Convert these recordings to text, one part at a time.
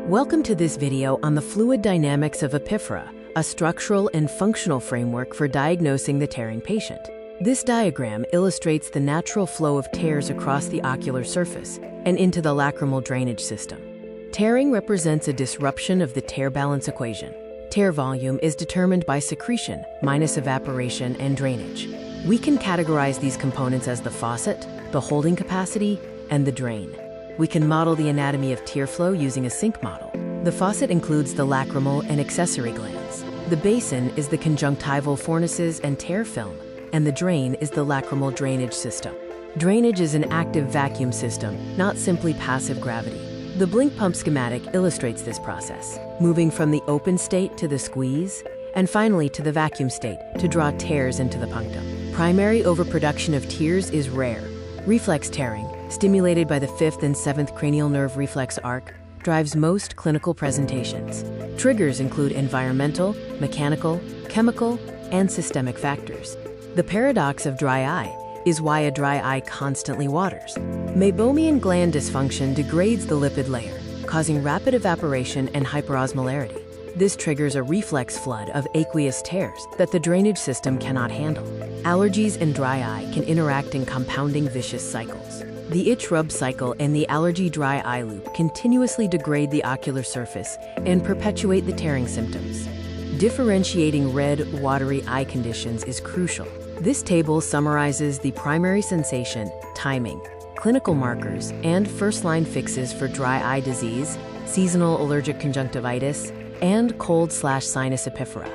Welcome to this video on the fluid dynamics of Epiphora, a structural and functional framework for diagnosing the tearing patient. This diagram illustrates the natural flow of tears across the ocular surface and into the lacrimal drainage system. Tearing represents a disruption of the tear balance equation. Tear volume is determined by secretion minus evaporation and drainage. We can categorize these components as the faucet, the holding capacity, and the drain. We can model the anatomy of tear flow using a sink model. The faucet includes the lacrimal and accessory glands. The basin is the conjunctival fornices and tear film, and the drain is the lacrimal drainage system. Drainage is an active vacuum system, not simply passive gravity. The blink pump schematic illustrates this process, moving from the open state to the squeeze, and finally to the vacuum state to draw tears into the punctum. Primary overproduction of tears is rare. Reflex tearing, stimulated by the 5th and 7th cranial nerve reflex arc, drives most clinical presentations. Triggers include environmental, mechanical, chemical, and systemic factors. The paradox of dry eye is why a dry eye constantly waters. Meibomian gland dysfunction degrades the lipid layer, causing rapid evaporation and hyperosmolarity. This triggers a reflex flood of aqueous tears that the drainage system cannot handle. Allergies and dry eye can interact in compounding vicious cycles. The itch-rub cycle and the allergy-dry eye loop continuously degrade the ocular surface and perpetuate the tearing symptoms. Differentiating red, watery eye conditions is crucial. This table summarizes the primary sensation, timing, clinical markers, and first-line fixes for dry eye disease, seasonal allergic conjunctivitis, and cold/sinus epiphora.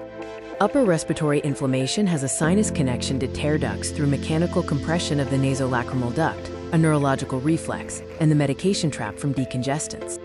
Upper respiratory inflammation has a sinus connection to tear ducts through mechanical compression of the nasolacrimal duct, a neurological reflex, and the medication trap from decongestants.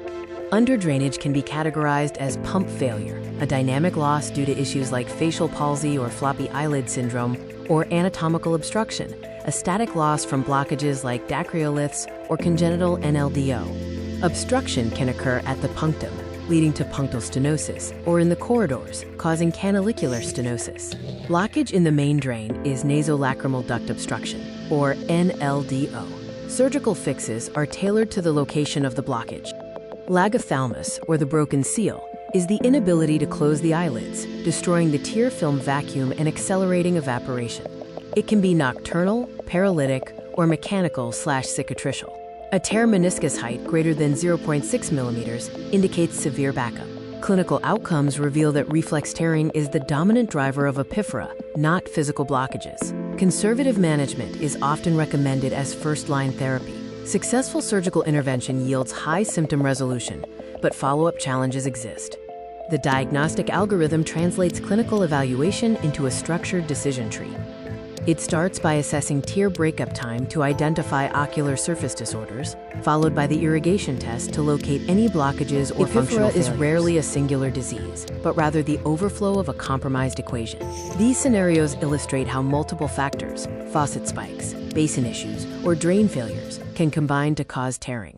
Underdrainage can be categorized as pump failure, a dynamic loss due to issues like facial palsy or floppy eyelid syndrome, or anatomical obstruction, a static loss from blockages like dacryolyths or congenital NLDO. Obstruction can occur at the punctum, leading to punctal stenosis, or in the corridors, causing canalicular stenosis. Blockage in the main drain is nasolacrimal duct obstruction, or NLDO. Surgical fixes are tailored to the location of the blockage. Lagophthalmos, or the broken seal, is the inability to close the eyelids, destroying the tear film vacuum and accelerating evaporation. It can be nocturnal, paralytic, or mechanical/cicatricial. A tear meniscus height greater than 0.6 millimeters indicates severe backup. Clinical outcomes reveal that reflex tearing is the dominant driver of epiphora, not physical blockages. Conservative management is often recommended as first-line therapy. Successful surgical intervention yields high symptom resolution, but follow-up challenges exist. The diagnostic algorithm translates clinical evaluation into a structured decision tree. It starts by assessing tear breakup time to identify ocular surface disorders, followed by the irrigation test to locate any blockages or functional failures. Epiphora is rarely a singular disease, but rather the overflow of a compromised equation. These scenarios illustrate how multiple factors, faucet spikes, basin issues, or drain failures, can combine to cause tearing.